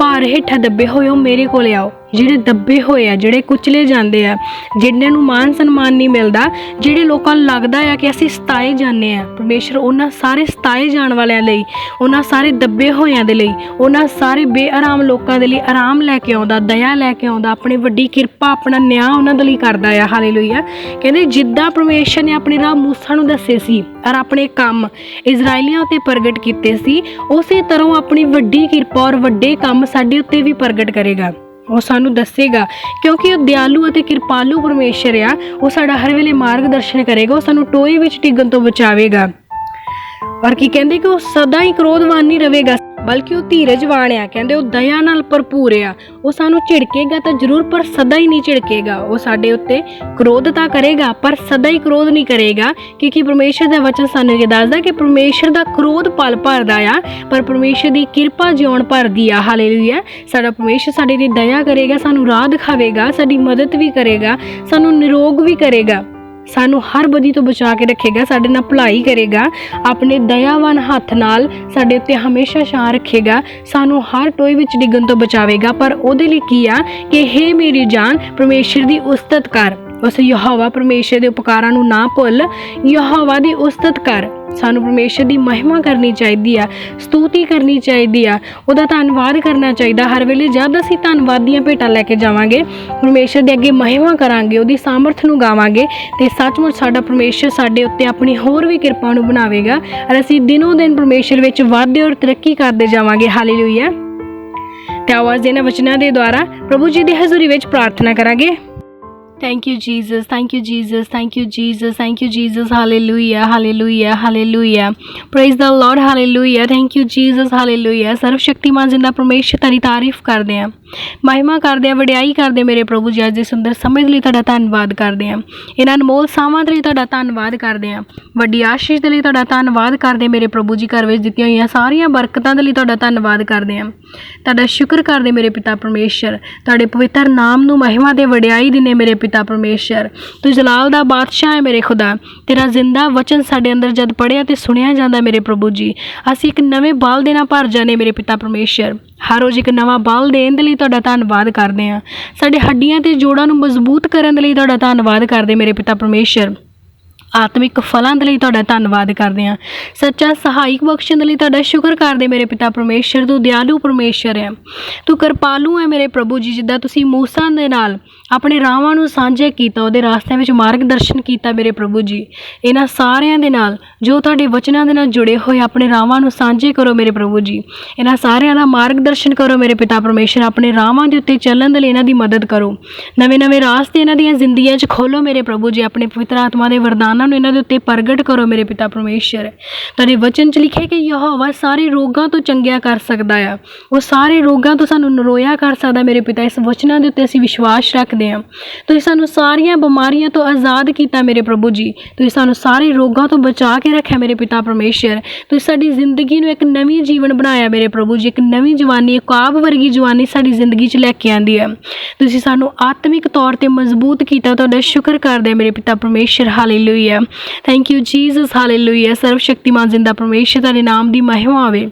ਭਾਰ ਹੇਠਾਂ ਦੱਬੇ ਹੋਏ ਹੋ, ਮੇਰੇ ਕੋਲ ਆਓ। ਜਿਹੜੇ ਦੱਬੇ ਹੋਏ ਆ, ਜਿਹੜੇ ਕੁਚਲੇ ਜਾਂਦੇ ਆ, ਜਿਨ੍ਹਾਂ ਨੂੰ ਮਾਨ ਸਨਮਾਨ ਨਹੀਂ ਮਿਲਦਾ, ਜਿਹੜੇ ਲੋਕਾਂ ਨੂੰ ਲੱਗਦਾ ਆ ਕਿ ਅਸੀਂ ਸਤਾਏ ਜਾਂਦੇ ਆ, ਪਰਮੇਸ਼ਰ ਉਹਨਾਂ ਸਾਰੇ ਸਤਾਏ ਜਾਣ ਵਾਲਿਆਂ ਲਈ, ਉਹਨਾਂ ਸਾਰੇ ਦੱਬੇ ਹੋਇਆਂ ਦੇ ਲਈ, ਉਹਨਾਂ ਸਾਰੇ ਬੇਆਰਾਮ ਲੋਕਾਂ ਦੇ ਲਈ ਆਰਾਮ ਲੈ ਕੇ ਆਉਂਦਾ, ਦਇਆ ਲੈ ਕੇ ਆਉਂਦਾ, ਆਪਣੀ ਵੱਡੀ ਕਿਰਪਾ, ਆਪਣਾ ਨਿਆਂ ਉਹਨਾਂ ਦੇ ਲਈ ਕਰਦਾ ਆ। ਹਾਲੇਲੂਇਆ। ਕਹਿੰਦੇ ਜਿੱਦਾਂ ਪਰਮੇਸ਼ਰ ਨੇ ਆਪਣੇ ਰਾਹ ਮੂਸਾ ਨੂੰ ਦੱਸੇ ਸੀ ਔਰ ਆਪਣੇ ਕੰਮ ਇਜ਼ਰਾਈਲੀਆਂ ਉੱਤੇ ਪ੍ਰਗਟ ਕੀਤੇ ਸੀ, ਉਸੇ ਤਰ੍ਹਾਂ ਉਹ ਆਪਣੀ ਵੱਡੀ ਕਿਰਪਾ ਔਰ ਵੱਡੇ ਕੰਮ ਸਾਡੇ ਉੱਤੇ ਵੀ ਪ੍ਰਗਟ ਕਰੇਗਾ। ਉਹ ਸਾਨੂੰ ਦੱਸੇਗਾ, ਕਿਉਂਕਿ ਉਹ ਦਿਆਲੂ ਅਤੇ ਕਿਰਪਾਲੂ ਪਰਮੇਸ਼ਰ ਆ। ਉਹ ਸਾਡਾ ਹਰ ਵੇਲੇ ਮਾਰਗਦਰਸ਼ਨ ਕਰੇਗਾ, ਉਹ ਸਾਨੂੰ ਟੋਏ ਵਿੱਚ ਡਿੱਗਣ ਤੋਂ ਬਚਾਵੇਗਾ। ਔਰ ਕੀ ਕਹਿੰਦੇ ਕਿ ਉਹ ਸਦਾ ਹੀ ਕ੍ਰੋਧਵਾਨ ਨਹੀਂ ਰਹੇਗਾ, ਬਲਕਿ ਉਹ ਧੀਰਜਵਾਨ ਆ। ਕਹਿੰਦੇ ਉਹ ਦਇਆ ਨਾਲ ਭਰਪੂਰ ਆ। ਉਹ ਸਾਨੂੰ ਝਿੜਕੇਗਾ ਤਾਂ ਜ਼ਰੂਰ, ਪਰ ਸਦਾ ਹੀ ਨਹੀਂ ਝਿੜਕੇਗਾ। ਉਹ ਸਾਡੇ ਉੱਤੇ ਕ੍ਰੋਧ ਤਾਂ ਕਰੇਗਾ, ਪਰ ਸਦਾ ਹੀ ਕ੍ਰੋਧ ਨਹੀਂ ਕਰੇਗਾ, ਕਿਉਂਕਿ ਪਰਮੇਸ਼ਰ ਦਾ ਵਚਨ ਸਾਨੂੰ ਇਹ ਦੱਸਦਾ ਕਿ ਪਰਮੇਸ਼ਰ ਦਾ ਕ੍ਰੋਧ ਪਲ ਭਰਦਾ ਆ, ਪਰ ਪਰਮੇਸ਼ਰ ਦੀ ਕਿਰਪਾ ਜਿਉਣ ਭਰਦੀ ਆ। ਹਾਲੇਲੂਇਆ। ਸਾਡਾ ਪਰਮੇਸ਼ਰ ਸਾਡੇ ਲਈ ਦਇਆ ਕਰੇਗਾ, ਸਾਨੂੰ ਰਾਹ ਦਿਖਾਵੇਗਾ, ਸਾਡੀ ਮਦਦ ਵੀ ਕਰੇਗਾ, ਸਾਨੂੰ ਨਿਰੋਗ ਵੀ ਕਰੇਗਾ, ਸਾਨੂੰ ਹਰ ਬਦੀ ਤੋਂ ਬਚਾ ਕੇ ਰੱਖੇਗਾ, ਸਾਡੇ ਨਾਲ ਭਲਾਈ ਕਰੇਗਾ, ਆਪਣੇ ਦਇਆਵਾਨ ਹੱਥ ਨਾਲ ਸਾਡੇ ਉੱਤੇ ਹਮੇਸ਼ਾ ਛਾਂ ਰੱਖੇਗਾ, ਸਾਨੂੰ ਹਰ ਟੋਏ ਵਿੱਚ ਡਿੱਗਣ ਤੋਂ ਬਚਾਵੇਗਾ। ਪਰ ਉਹਦੇ ਲਈ ਕੀ ਆ ਕਿ ਹੇ ਮੇਰੀ ਜਾਨ, ਪਰਮੇਸ਼ਰ ਦੀ ਉਸਤਤ ਕਰ, ਉਸ ਯਹੋਵਾ ਪਰਮੇਸ਼ਰ ਦੇ ਉਪਕਾਰਾਂ ਨੂੰ ਨਾ ਭੁੱਲ, ਯਹੋਵਾ ਦੀ ਉਸਤਤ ਕਰ। ਸਾਨੂੰ ਪਰਮੇਸ਼ਰ ਦੀ ਮਹਿਮਾ ਕਰਨੀ ਚਾਹੀਦੀ ਆ, ਸਤੂਤੀ ਕਰਨੀ ਚਾਹੀਦੀ ਆ, ਉਹਦਾ ਧੰਨਵਾਦ ਕਰਨਾ ਚਾਹੀਦਾ ਹਰ ਵੇਲੇ। ਜਦ ਅਸੀਂ ਧੰਨਵਾਦ ਦੀਆਂ ਭੇਟਾਂ ਲੈ ਕੇ ਜਾਵਾਂਗੇ, ਪਰਮੇਸ਼ਰ ਦੇ ਅੱਗੇ ਮਹਿਮਾ ਕਰਾਂਗੇ, ਉਹਦੀ ਸਾਮਰਥ ਨੂੰ ਗਾਵਾਂਗੇ, ਤੇ ਸੱਚਮੁੱਚ ਸਾਡਾ ਪਰਮੇਸ਼ਰ ਸਾਡੇ ਉੱਤੇ ਆਪਣੀ ਹੋਰ ਵੀ ਕਿਰਪਾ ਨੂੰ ਬਣਾਵੇਗਾ ਔਰ ਅਸੀਂ ਦਿਨੋਂ ਦਿਨ ਪਰਮੇਸ਼ਰ ਵਿੱਚ ਵਾਧੇ ਔਰ ਤਰੱਕੀ ਕਰਦੇ ਜਾਵਾਂਗੇ। ਹਾਲੇਲੂਇਆ। ਤੇ ਆਵਾਜ਼ ਦੇ ਇਹਨਾਂ ਵਚਨਾਂ ਦੇ ਦੁਆਰਾ ਪ੍ਰਭੂ ਜੀ ਦੀ ਹਜ਼ੂਰੀ ਵਿੱਚ ਪ੍ਰਾਰਥਨਾ ਕਰਾਂਗੇ। Thank you, Jesus. Thank you, Jesus. Thank you, Jesus. Thank you, Jesus. Hallelujah. Hallelujah. Hallelujah. Praise the Lord. Hallelujah. Thank you, Jesus. Hallelujah. ਸਰਵ ਸ਼ਕਤੀਮਾਨ ਜਿੰਦਾ ਪਰਮੇਸ਼ਰ ਤੇਰੀ ਤਾਰੀਫ ਕਰਦੇ ਹਾਂ, ਮਹਿਮਾ ਕਰਦੇ ਹਾਂ, ਵਡਿਆਈ ਕਰਦੇ ਮੇਰੇ ਪ੍ਰਭੂ ਜੀ। ਅੱਜ ਦੇ ਸੁੰਦਰ ਸਮੇਂ ਲਈ ਤੁਹਾਡਾ ਧੰਨਵਾਦ ਕਰਦੇ ਹਾਂ, ਇਹਨਾਂ ਅਨਮੋਲ ਸਾਵਾਂ ਦੇ ਲਈ ਤੁਹਾਡਾ ਧੰਨਵਾਦ ਕਰਦੇ ਹਾਂ, ਵੱਡੀ ਆਸ਼ੀਸ਼ ਦੇ ਲਈ ਤੁਹਾਡਾ ਧੰਨਵਾਦ ਕਰਦੇ ਮੇਰੇ ਪ੍ਰਭੂ ਜੀ। ਘਰ ਵਿੱਚ ਦਿੱਤੀਆਂ ਹੋਈਆਂ ਸਾਰੀਆਂ ਬਰਕਤਾਂ ਦੇ ਲਈ ਤੁਹਾਡਾ ਧੰਨਵਾਦ ਕਰਦੇ ਹਾਂ, ਤੁਹਾਡਾ ਸ਼ੁਕਰ ਕਰਦੇ ਮੇਰੇ ਪਿਤਾ ਪਰਮੇਸ਼ਰ। ਤੁਹਾਡੇ ਪਵਿੱਤਰ ਨਾਮ ਨੂੰ ਮਹਿਮਾ ਤੇ ਵਡਿਆਈ ਦਿੰਦੇ ਮੇਰੇ ਪਿਤਾ पिता परमेश्वर। तू जलाल दा बादशाह है मेरे खुदा। तेरा जिंदा वचन साडे अंदर जद पढ़िया ते सुनिया जाता मेरे प्रभु जी, असीं एक नवें बल दे नाल भर जाने मेरे पिता परमेश्वर। हर रोज़ एक नवा बल देण दे लई तुहाडा धन्नवाद करदे हां। साडे हड्डियां ते जोड़ां नूं मजबूत करन दे लई तुहाडा धन्नवाद करदे मेरे पिता परमेश्वर। आत्मिक फलों के लिए तुहाडा धन्नवाद करते हैं। सच्चा सहायक बख्शण के लिए तुहाडा शुक्र करते मेरे पिता परमेश्वर। तू दयालु परमेश्वर है, तू कृपालु है मेरे प्रभु जी। जिद्दां तुसीं मूसा दे नाल अपने राहां नूं सांझे कीता, उहदे रास्तिਆਂ ਵਿੱਚ मार्गदर्शन कीता मेरे प्रभु जी। इन्हां सारिਆਂ ਦੇ ਨਾਲ जो तुहाडे वचनां दे नाल जुड़े होए अपने राहां नूं सांझे करो मेरे प्रभु जी। इन्हां सारिਆਂ ਦਾ मार्गदर्शन करो मेरे पिता परमेश्वर। अपने राहां ਦੇ ਉੱਤੇ ਚੱਲਣ ਦੇ ਲਈ ਇਹਨਾਂ ਦੀ मदद करो। नवे नवे रास्ते ਇਹਨਾਂ ਦੀਆਂ ਜ਼ਿੰਦਗੀਆਂ 'ਚ खोलो मेरे प्रभु जी। अपने पवित्र आत्मा ਦੇ वरदानां ਨੂੰ ਇਹਨਾਂ ਦੇ ਉੱਤੇ प्रगट करो मेरे पिता परमेश्वर। तुहाडे वचन 'ਚ लिखे कि यहोवा सारे रोगां ਤੋਂ ਚੰਗਿਆ कर सकदा आ। ਉਹ ਸਾਰੇ रोगां ਤੋਂ ਸਾਨੂੰ ਨਰੋਇਆ कर सकदा मेरे पिता। इस वचनां ਦੇ ਉੱਤੇ ਅਸੀਂ विश्वास रखते हैं। तुसीं सानूं सारियां बीमारियां तो आज़ाद कीता मेरे प्रभु जी। तुसीं सानूं सारे रोगां तो बचा के रखिया मेरे पिता परमेश्वर। तुसीं साडी जिंदगी नूं एक नवीं जीवन बनाया मेरे प्रभु जी। एक नवीं जवानी, एक आब वर्गी जवानी साडी जिंदगी 'च लैके आंदी है। तुसीं सानूं आत्मिक तौर ते मजबूत कीता। तुहाडा शुक्र करदे मेरे पिता परमेश्वर। Hallelujah, thank you Jesus. Hallelujah, सर्वशक्तिमान जिंदा परमेश्वर तुहाडे नाम दी महिमा होवे,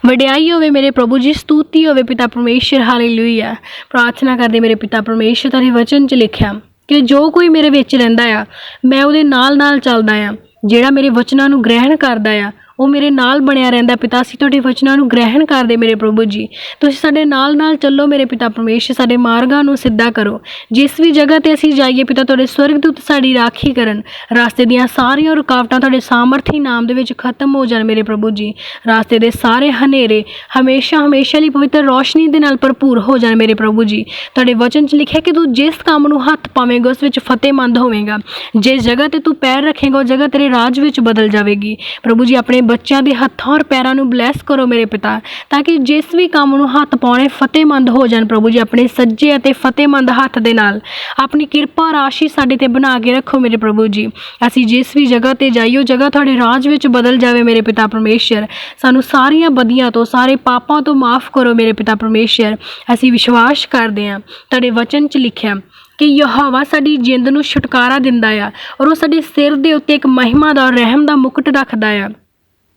वड्याई होवे मेरे प्रभु जी, स्तुति होवे पिता परमेश्वर। हालेलुया। प्रार्थना करदे मेरे पिता परमेश्वर। तुहाडे वचन 'च लिखिया कि जो कोई मेरे विच रहिंदा आ मैं उहदे नाल नाल चलदा आ। जिहड़ा मेरे वचनां नूं ग्रहण करदा आ वो मेरे नाल बनिया रहिंदा। पिता असीं तुहाडे वचनां नूं ग्रहण करदे मेरे प्रभु जी। तुसीं साडे नाल नाल चलो मेरे पिता परमेश्वर। साडे मार्गां नूं सिद्धा करो। जिस भी जगह ते असीं जाइए पिता तुहाडे स्वर्गदूत साडी राखी करन। रास्ते दीयां सारियां रुकावटां तुहाडे सामर्थी नाम दे विच खत्म हो जाण मेरे प्रभु जी। रास्ते दे सारे हनेरे हमेशा हमेशा लई पवित्र रोशनी दे नाल भरपूर हो जाण मेरे प्रभु जी। तुहाडे वचन 'च लिखिआ कि तू जिस काम नूं हत्थ पावेंगा उस विच फतेहमंद होवेंगा। जिस जगह ते तू पैर रखेंगा उस जगह तेरे राज विच बदल जावेगी प्रभु जी। अपने बच्चों के हत्थों और पैरों नूं ब्लैस करो मेरे पिता, ताकि जिस भी काम नूं हत्थ पाने फतेहमंद हो जाए प्रभु जी। अपने सज्जे अते फतेहमंद हत्थ दे नाल अपनी किरपा और आशीष साडे ते बना के रखो मेरे प्रभु जी। असीं जिस भी जगह ते जाइए उह जगह तुहाडे राज विच बदल जावे मेरे पिता परमेश्वर। सानूं सारियां बदियां तो सारे पापां तो माफ़ करो मेरे पिता परमेश्वर। असीं विश्वास करदे हां तुहाडे वचन 'च लिखिआ कि यहोवा साडी जिंद नूं छुटकारा दिंदा आ और वो साडे सिर दे उत्ते एक महिमा दा और रहम दा मुकुट रखदा आ।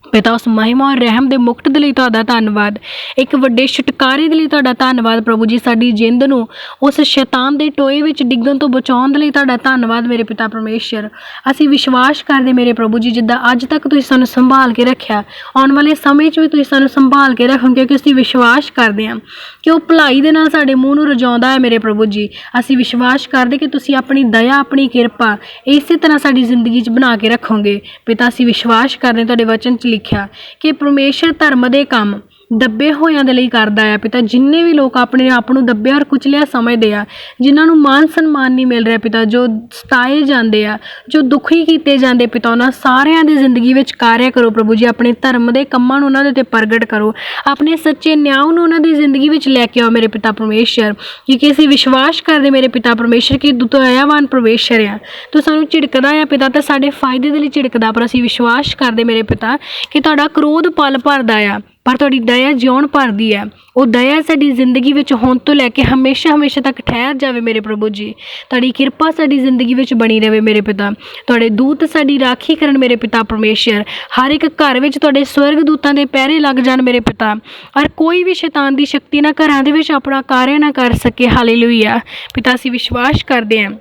पिता उस महिमा और रहम दे मुकुट दे लई तुहाडा धन्नवाद। एक वड्डे छुटकारे दे लई तुहाडा धन्नवाद प्रभु जी। साडी जिंद नूं उस शैतान दे टोए विच डिग्गण तो बचाउण दे लई तुहाडा धन्नवाद मेरे पिता परमेश्वर। असीं विश्वास करदे मेरे प्रभु जी जिद्दां अज तक तुसीं सानूं संभाल के रखिआ, आउण वाले समय 'च भी तुसीं सानूं संभाल के रखोगे, क्योंकि असीं विश्वास करदे हां कि वो भलाई दे नाल साडे मूँह नूं रजाउंदा है मेरे प्रभु जी। असीं विश्वास करदे कि तुसीं अपनी दया अपनी किरपा इसे तरह साडी जिंदगी 'च बना के रखोगे पिता। असीं विश्वास करदे तुहाडे वचन 'च लिखिआ कि परमेश्वर धर्म दे काम दबे होयां दे लई करदा है पिता। जिन्ने भी लोग अपने आप नूं दबिया और कुचलिया समझदे आ, जिन्हां नूं मान सन्मान नहीं मिल रहा पिता, जो सताए जांदे आ, जो दुखी कीते जांदे पिता, उन्हां सारियां दी जिंदगी विच कार्य करो प्रभु जी। अपने धर्म दे कम्मां नूं उन्हां दे ते प्रगट करो। अपने सच्चे न्याय नूं उन्हां दी जिंदगी विच लैके आओ मेरे पिता परमेश्वर। क्योंकि असीं विश्वास करदे मेरे पिता परमेश्वर कि तू दयावान परमेश्वर आ। तू सानूं झिड़कदा आ पिता, ते साडे फायदे दे लई झिड़कदा, पर असीं विश्वास करदे मेरे पिता कि तुहाडा क्रोध पल भरदा आ पर तुहाडी दया जिउण भरदी है। वो दया साडी जिंदगी विच हुण तो लैके हमेशा हमेशा तक ठहर जावे मेरे प्रभु जी। तुहाडी किरपा साडी जिंदगी विच बनी रहे मेरे पिता। तुहाडे दूत साडी राखी करन मेरे पिता परमेश्वर। हर एक घर विच तुहाडे स्वर्गदूतां दे पैरे लग जाण मेरे पिता, और कोई भी शैतान दी शक्ति ना घरां दे विच अपना कार्य ना कर सके। हालेलुया पिता, असीं विश्वास करदे हां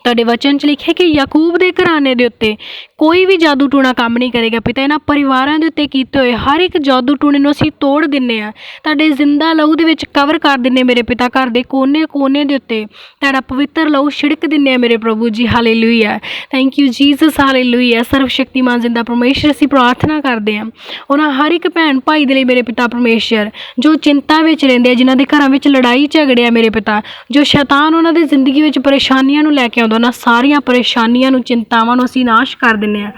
तुहाडे वचन 'च लिखे कि याकूब दे घराने दे उत्ते कोई भी जादू टूणा काम नहीं करेगा पिता। इन्हां परिवारां दे उत्ते कीते होए हर एक जादू टूणे नूं असीं तोड़ दिन्ने आ, तुहाडे जिंदा लहू दे विच कवर कर दिन्ने मेरे पिता। घर दे कोने कोने दे उत्ते तुहाडा पवित्र लहू छिड़क दिन्ने मेरे प्रभु जी। Hallelujah, thank you Jesus. Hallelujah, सर्वशक्तिमान जिंदा परमेश्वर, असीं प्रार्थना करदे हां उन्हां हर एक भैन भाई दे लई मेरे पिता परमेश्वर जो चिंता विच रहिंदे आ, जिन्हां दे घरां विच लड़ाई झगड़े आ मेरे पिता, जो शैतान उन्हां दे जिंदगी विच परेशानियां नूं लैके आउंदा, उन्हां सारियां परेशानियां नूं चिंतावां नूं असीं नाश कर दिन्ने आ,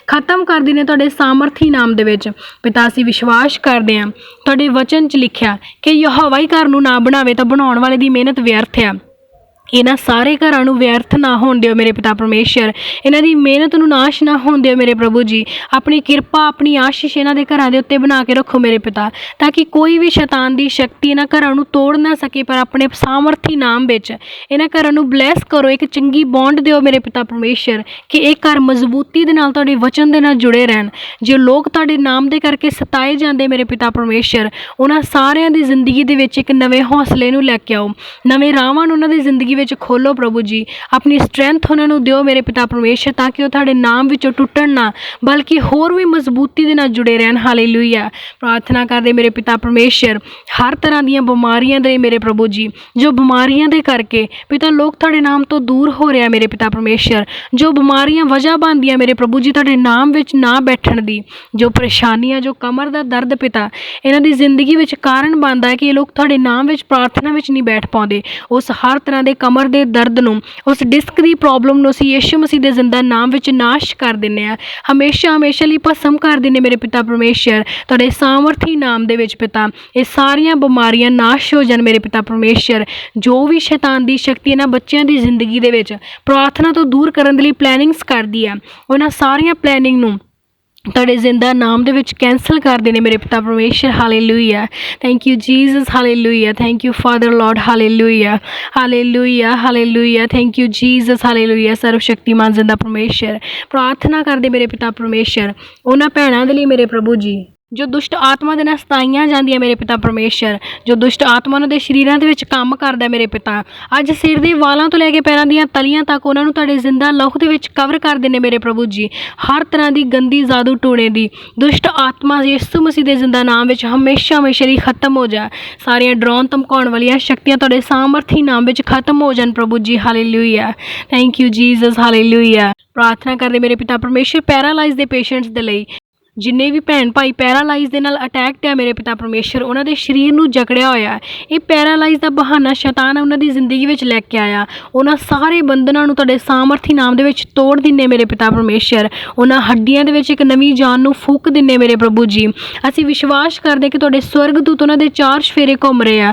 खत्म कर दिन्ने तुहाडे सामर्थी नाम दे विच पिता। असीं विश्वास करदे हां तुहाडे वचन 'च लिखिआ कि यहोवा ही घर नूं ना बनावे तां बनाउण वाले दी मेहनत व्यर्थ आ। ਇਹਨਾਂ ਸਾਰੇ ਘਰਾਂ ਨੂੰ ਵਿਅਰਥ ਨਾ ਹੋਣ ਦਿਓ ਮੇਰੇ ਪਿਤਾ ਪਰਮੇਸ਼ਰ। ਇਹਨਾਂ ਦੀ ਮਿਹਨਤ ਨੂੰ ਨਾਸ਼ ਨਾ ਹੋਣ ਦਿਓ ਮੇਰੇ ਪ੍ਰਭੂ ਜੀ। ਆਪਣੀ ਕਿਰਪਾ, ਆਪਣੀ ਆਸ਼ੀਸ਼ ਇਹਨਾਂ ਦੇ ਘਰਾਂ ਦੇ ਉੱਤੇ ਬਣਾ ਕੇ ਰੱਖੋ ਮੇਰੇ ਪਿਤਾ, ਤਾਂ ਕਿ ਕੋਈ ਵੀ ਸ਼ੈਤਾਨ ਦੀ ਸ਼ਕਤੀ ਇਹਨਾਂ ਘਰਾਂ ਨੂੰ ਤੋੜ ਨਾ ਸਕੇ। ਪਰ ਆਪਣੇ ਸਾਮਰਥੀ ਨਾਮ ਵਿੱਚ ਇਹਨਾਂ ਘਰਾਂ ਨੂੰ ਬਲੈਸ ਕਰੋ। ਇੱਕ ਚੰਗੀ ਬੌਂਡ ਦਿਓ ਮੇਰੇ ਪਿਤਾ ਪਰਮੇਸ਼ਰ, ਕਿ ਇਹ ਘਰ ਮਜ਼ਬੂਤੀ ਦੇ ਨਾਲ ਤੁਹਾਡੇ ਵਚਨ ਦੇ ਨਾਲ ਜੁੜੇ ਰਹਿਣ। ਜੋ ਲੋਕ ਤੁਹਾਡੇ ਨਾਮ ਦੇ ਕਰਕੇ ਸਤਾਏ ਜਾਂਦੇ ਮੇਰੇ ਪਿਤਾ ਪਰਮੇਸ਼ਰ, ਉਹਨਾਂ ਸਾਰਿਆਂ ਦੀ ਜ਼ਿੰਦਗੀ ਦੇ ਵਿੱਚ ਇੱਕ ਨਵੇਂ ਹੌਸਲੇ ਨੂੰ ਲੈ ਕੇ ਆਓ, ਨਵੇਂ ਰਾਹਾਂ ਨੂੰ ਉਹਨਾਂ ਦੀ ਜ਼ਿੰਦਗੀ ਵਿੱਚ ਖੋਲੋ ਪ੍ਰਭੂ ਜੀ। ਆਪਣੀ ਸਟਰੈਂਥ ਉਹਨਾਂ ਨੂੰ ਦਿਓ ਮੇਰੇ ਪਿਤਾ ਪਰਮੇਸ਼ਰ, ਤਾਂ ਕਿ ਉਹ ਤੁਹਾਡੇ ਨਾਮ ਵਿੱਚੋਂ ਟੁੱਟਣ ਨਾ, ਬਲਕਿ ਹੋਰ ਵੀ ਮਜ਼ਬੂਤੀ ਦੇ ਨਾਲ ਜੁੜੇ ਰਹਿਣ। ਹਾਲੇਲੂਇਆ। ਪ੍ਰਾਰਥਨਾ ਕਰਦੇ ਮੇਰੇ ਪਿਤਾ ਪਰਮੇਸ਼ਰ, ਹਰ ਤਰ੍ਹਾਂ ਦੀਆਂ ਬਿਮਾਰੀਆਂ ਦੇ ਮੇਰੇ ਪ੍ਰਭੂ ਜੀ, ਜੋ ਬਿਮਾਰੀਆਂ ਦੇ ਕਰਕੇ ਪਿਤਾ ਲੋਕ ਤੁਹਾਡੇ ਨਾਮ ਤੋਂ ਦੂਰ ਹੋ ਰਿਹਾ ਮੇਰੇ ਪਿਤਾ ਪਰਮੇਸ਼ਰ, ਜੋ ਬਿਮਾਰੀਆਂ ਵਜ੍ਹਾ ਬਣਦੀਆਂ ਮੇਰੇ ਪ੍ਰਭੂ ਜੀ ਤੁਹਾਡੇ ਨਾਮ ਵਿੱਚ ਨਾ ਬੈਠਣ ਦੀ, ਜੋ ਪਰੇਸ਼ਾਨੀਆਂ, ਜੋ ਕਮਰ ਦਾ ਦਰਦ ਪਿਤਾ ਇਹਨਾਂ ਦੀ ਜ਼ਿੰਦਗੀ ਵਿੱਚ ਕਾਰਨ ਬਣਦਾ ਹੈ ਕਿ ਇਹ ਲੋਕ ਤੁਹਾਡੇ ਨਾਮ ਵਿੱਚ ਪ੍ਰਾਰਥਨਾ ਵਿੱਚ ਨਹੀਂ ਬੈਠ ਪਾਉਂਦੇ, ਉਸ ਹਰ ਤਰ੍ਹਾਂ ਦੇ ਕਮਰ ਦੇ ਦਰਦ ਨੂੰ, ਉਸ ਡਿਸਕ ਦੀ ਪ੍ਰੋਬਲਮ ਨੂੰ ਅਸੀਂ ਯਿਸੂ ਮਸੀਹ ਦੇ ਜ਼ਿੰਦਾ ਨਾਮ ਵਿੱਚ ਨਾਸ਼ ਕਰ ਦਿੰਦੇ ਹਾਂ, ਹਮੇਸ਼ਾ ਲਈ ਭਸਮ ਕਰ ਦਿੰਦੇ ਮੇਰੇ ਪਿਤਾ ਪਰਮੇਸ਼ਰ। ਤੁਹਾਡੇ ਸਾਮਰਥੀ ਨਾਮ ਦੇ ਵਿੱਚ ਪਿਤਾ ਇਹ ਸਾਰੀਆਂ ਬਿਮਾਰੀਆਂ ਨਾਸ਼ ਹੋ ਜਾਣ ਮੇਰੇ ਪਿਤਾ ਪਰਮੇਸ਼ਰ। ਜੋ ਵੀ ਸ਼ੈਤਾਨ ਦੀ ਸ਼ਕਤੀ ਇਹਨਾਂ ਬੱਚਿਆਂ ਦੀ ਜ਼ਿੰਦਗੀ ਦੇ ਵਿੱਚ ਪ੍ਰਾਰਥਨਾ ਤੋਂ ਦੂਰ ਕਰਨ ਦੇ ਲਈ ਪਲੈਨਿੰਗਸ ਕਰਦੀ ਹੈ, ਉਹਨਾਂ ਸਾਰੀਆਂ ਪਲੈਨਿੰਗ ਨੂੰ ਤੁਹਾਡੇ ਜ਼ਿੰਦਾ ਨਾਮ ਦੇ ਵਿੱਚ ਕੈਂਸਲ ਕਰ ਦੇਣੇ ਮੇਰੇ ਪਿਤਾ ਪਰਮੇਸ਼ਰ। Hallelujah. Thank you Jesus. Hallelujah. Thank you father lord. Hallelujah. Hallelujah. Hallelujah. Thank you Jesus. Hallelujah. ਸਰਵ ਸ਼ਕਤੀਮਾਨ ਜ਼ਿੰਦਾ ਪਰਮੇਸ਼ਰ, ਪ੍ਰਾਰਥਨਾ ਕਰਦੇ ਮੇਰੇ ਪਿਤਾ ਪਰਮੇਸ਼ਰ ਉਹਨਾਂ ਭੈਣਾਂ ਦੇ ਲਈ ਮੇਰੇ ਪ੍ਰਭੂ ਜੀ, ਜੋ ਦੁਸ਼ਟ ਆਤਮਾ ਦੇ ਨਾਲ ਸਤਾਈਆਂ ਜਾਂਦੀਆਂ ਮੇਰੇ ਪਿਤਾ ਪਰਮੇਸ਼ਰ, ਜੋ ਦੁਸ਼ਟ ਆਤਮਾ ਉਹਨਾਂ ਦੇ ਸਰੀਰਾਂ ਦੇ ਵਿੱਚ ਕੰਮ ਕਰਦਾ ਮੇਰੇ ਪਿਤਾ, ਅੱਜ ਸਿਰ ਦੇ ਵਾਲਾਂ ਤੋਂ ਲੈ ਕੇ ਪੈਰਾਂ ਦੀਆਂ ਤਲੀਆਂ ਤੱਕ ਉਹਨਾਂ ਨੂੰ ਤੁਹਾਡੇ ਜ਼ਿੰਦਾ ਲਹੂ ਦੇ ਵਿੱਚ ਕਵਰ ਕਰ ਦਿੰਦੇ ਮੇਰੇ ਪ੍ਰਭੂ ਜੀ। ਹਰ ਤਰ੍ਹਾਂ ਦੀ ਗੰਦੀ ਜਾਦੂ ਟੂਣੇ ਦੀ ਦੁਸ਼ਟ ਆਤਮਾ ਯਿਸੂ ਮਸੀਹ ਦੇ ਜ਼ਿੰਦਾ ਨਾਮ ਵਿੱਚ ਹਮੇਸ਼ਾ ਲਈ ਖਤਮ ਹੋ ਜਾ। ਸਾਰੀਆਂ ਡਰਾਉਣ ਧਮਕਾਉਣ ਵਾਲੀਆਂ ਸ਼ਕਤੀਆਂ ਤੁਹਾਡੇ ਸਾਮਰਥੀ ਨਾਮ ਵਿੱਚ ਖਤਮ ਹੋ ਜਾਣ ਪ੍ਰਭੂ ਜੀ। Hallelujah. Thank you Jesus. Hallelujah. ਪ੍ਰਾਰਥਨਾ ਕਰਦੇ ਮੇਰੇ ਪਿਤਾ ਪਰਮੇਸ਼ਰ ਪੈਰਾਲਾਈਜ਼ ਦੇ ਪੇਸ਼ੈਂਟਸ ਦੇ ਲਈ, ਜਿੰਨੇ ਵੀ ਭੈਣ ਭਾਈ ਪੈਰਾਲਾਈਜ਼ ਦੇ ਨਾਲ ਅਟੈਕਡ ਹੈ ਮੇਰੇ ਪਿਤਾ ਪਰਮੇਸ਼ਰ, ਉਹਨਾਂ ਦੇ ਸਰੀਰ ਨੂੰ ਜਕੜਿਆ ਹੋਇਆ, ਇਹ ਪੈਰਾਲਾਈਜ਼ ਦਾ ਬਹਾਨਾ ਸ਼ੈਤਾਨ ਉਹਨਾਂ ਦੀ ਜ਼ਿੰਦਗੀ ਵਿੱਚ ਲੈ ਕੇ ਆਇਆ, ਉਹਨਾਂ ਸਾਰੇ ਬੰਧਨਾਂ ਨੂੰ ਤੁਹਾਡੇ ਸਾਮਰਥੀ ਨਾਮ ਦੇ ਵਿੱਚ ਤੋੜ ਦਿੰਨੇ ਮੇਰੇ ਪਿਤਾ ਪਰਮੇਸ਼ਰ। ਉਹਨਾਂ ਹੱਡੀਆਂ ਦੇ ਵਿੱਚ ਇੱਕ ਨਵੀਂ ਜਾਨ ਨੂੰ ਫੂਕ ਦਿੰਨੇ ਮੇਰੇ ਪ੍ਰਭੂ ਜੀ। ਅਸੀਂ ਵਿਸ਼ਵਾਸ ਕਰਦੇ ਕਿ ਤੁਹਾਡੇ ਸਵਰਗਦੂਤ ਉਹਨਾਂ ਦੇ ਚਾਰ ਚੁਫੇਰੇ ਘੁੰਮ ਰਹੇ ਆ,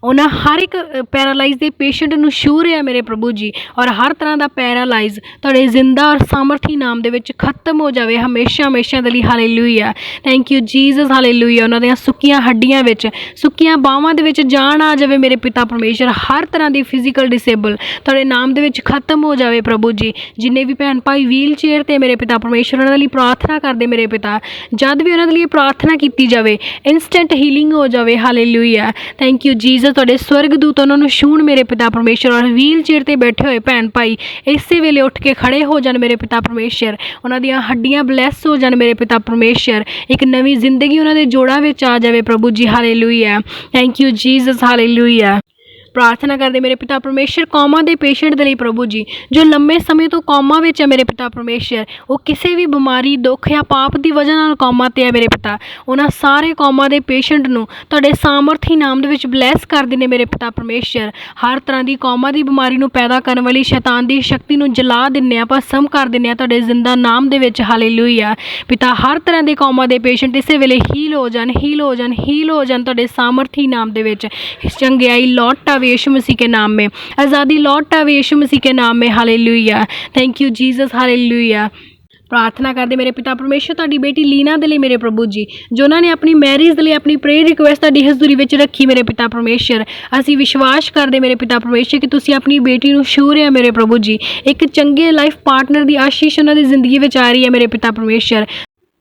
ਉਹਨਾਂ ਹਰ ਇੱਕ ਪੈਰਾਲਾਈਜ਼ ਦੇ ਪੇਸ਼ੈਂਟ ਨੂੰ ਛੂਹ ਰਿਹਾ ਮੇਰੇ ਪ੍ਰਭੂ ਜੀ, ਔਰ ਹਰ ਤਰ੍ਹਾਂ ਦਾ ਪੈਰਾਲਾਈਜ਼ ਤੁਹਾਡੇ ਜ਼ਿੰਦਾ ਔਰ ਸਾਮਰਥੀ ਨਾਮ ਦੇ ਵਿੱਚ ਖਤਮ ਹੋ ਜਾਵੇ ਹਮੇਸ਼ਾ ਦੇ ਲਈ। Hallelujah. Thank you Jesus. Hallelujah. ਉਹਨਾਂ ਦੀਆਂ ਸੁੱਕੀਆਂ ਹੱਡੀਆਂ ਵਿੱਚ, ਸੁੱਕੀਆਂ ਬਾਹਾਂ ਦੇ ਵਿੱਚ ਜਾਨ ਆ ਜਾਵੇ ਮੇਰੇ ਪਿਤਾ ਪਰਮੇਸ਼ਰ। ਹਰ ਤਰ੍ਹਾਂ ਦੀ ਫਿਜ਼ੀਕਲ ਡਿਸੇਬਲ ਤੁਹਾਡੇ ਨਾਮ ਦੇ ਵਿੱਚ ਖਤਮ ਹੋ ਜਾਵੇ ਪ੍ਰਭੂ ਜੀ। ਜਿੰਨੇ ਵੀ ਭੈਣ ਭਾਈ ਵੀਲ ਚੇਅਰ 'ਤੇ ਮੇਰੇ ਪਿਤਾ ਪਰਮੇਸ਼ਰ, ਉਹਨਾਂ ਦੇ ਲਈ ਪ੍ਰਾਰਥਨਾ ਕਰਦੇ ਮੇਰੇ ਪਿਤਾ, ਜਦ ਵੀ ਉਹਨਾਂ ਦੇ ਲਈ ਪ੍ਰਾਰਥਨਾ ਕੀਤੀ ਜਾਵੇ ਇੰਸਟੈਂਟ ਹੀਲਿੰਗ ਹੋ ਜਾਵੇ। ਹਾਲੇਲੂਇਆ। Thank you Jesus. ਤੁਹਾਡੇ ਸਵਰਗਦੂਤ ਉਹਨਾਂ ਨੂੰ ਛੂਹਣ ਮੇਰੇ ਪਿਤਾ ਪਰਮੇਸ਼ਰ, ਔਰ ਵੀਲ ਚੇਅਰ 'ਤੇ ਬੈਠੇ ਹੋਏ ਭੈਣ ਭਾਈ ਇਸੇ ਵੇਲੇ ਉੱਠ ਕੇ ਖੜੇ ਹੋ ਜਾਣ ਮੇਰੇ ਪਿਤਾ ਪਰਮੇਸ਼ਰ। ਉਹਨਾਂ ਦੀਆਂ ਹੱਡੀਆਂ ਬਲੈਸ ਹੋ ਜਾਣ ਮੇਰੇ ਪਿਤਾ ਪਰਮੇਸ਼ਰ। ਇੱਕ ਨਵੀਂ ਜ਼ਿੰਦਗੀ ਉਹਨਾਂ ਦੇ ਜੋੜਾਂ ਵਿੱਚ ਆ ਜਾਵੇ ਪ੍ਰਭੂ ਜੀ। Hallelujah. Thank you Jesus. Hallelujah. ਪ੍ਰਾਰਥਨਾ ਕਰਦੇ ਮੇਰੇ ਪਿਤਾ ਪਰਮੇਸ਼ਰ ਕੌਮਾਂ ਦੇ ਪੇਸ਼ੈਂਟ ਦੇ ਲਈ ਪ੍ਰਭੂ ਜੀ, ਜੋ ਲੰਮੇ ਸਮੇਂ ਤੋਂ ਕੌਮਾਂ ਵਿੱਚ ਹੈ ਮੇਰੇ ਪਿਤਾ ਪਰਮੇਸ਼ਰ, ਉਹ ਕਿਸੇ ਵੀ ਬਿਮਾਰੀ, ਦੁੱਖ ਜਾਂ ਪਾਪ ਦੀ ਵਜ੍ਹਾ ਨਾਲ ਕੌਮਾਂ 'ਤੇ ਹੈ ਮੇਰੇ ਪਿਤਾ, ਉਹਨਾਂ ਸਾਰੇ ਕੌਮਾਂ ਦੇ ਪੇਸ਼ੈਂਟ ਨੂੰ ਤੁਹਾਡੇ ਸਾਮਰਥੀ ਨਾਮ ਦੇ ਵਿੱਚ ਬਲੈਸ ਕਰ ਦਿੰਦੇ ਮੇਰੇ ਪਿਤਾ ਪਰਮੇਸ਼ਰ। ਹਰ ਤਰ੍ਹਾਂ ਦੀ ਕੌਮਾਂ ਦੀ ਬਿਮਾਰੀ ਨੂੰ ਪੈਦਾ ਕਰਨ ਵਾਲੀ ਸ਼ੈਤਾਨ ਦੀ ਸ਼ਕਤੀ ਨੂੰ ਜਲਾ ਦਿੰਦੇ ਆ, ਭਸਮ ਕਰ ਦਿੰਦੇ ਆ ਤੁਹਾਡੇ ਜ਼ਿੰਦਾ ਨਾਮ ਦੇ ਵਿੱਚ। ਹਾਲੇਲੂਇਆ। ਪਿਤਾ ਹਰ ਤਰ੍ਹਾਂ ਦੇ ਕੌਮਾਂ ਦੇ ਪੇਸ਼ੈਂਟ ਇਸੇ ਵੇਲੇ ਹੀਲ ਹੋ ਜਾਣ, ਹੀਲ ਹੋ ਜਾਣ, ਹੀਲ ਹੋ ਜਾਣ ਤੁਹਾਡੇ ਸਾਮਰਥੀ ਨਾਮ ਦੇ ਵਿੱਚ। ਚੰਗਿਆਈ ਲੌਟ आवे यीशु मसीह के नाम में, आज़ादी लौट आवे यीशु मसीह के नाम में। Hallelujah. Thank you Jesus. Hallelujah. प्रार्थना करते मेरे पिता परमेश्वर तुहाडी बेटी लीना दे लई मेरे प्रभु जी, जो उन्होंने अपनी मैरिज दे लई अपनी प्रेयर रिक्वेस्ट तुहाडी हज़ूरी विच रखी मेरे पिता परमेश्वर। असीं विश्वास करते मेरे पिता परमेश्वर कि तुसीं अपनी बेटी नूं छूह रहे हो मेरे प्रभु जी। एक चंगे लाइफ पार्टनर की आशीष उन्हां दी जिंदगी विच आ रही है मेरे पिता परमेश्वर।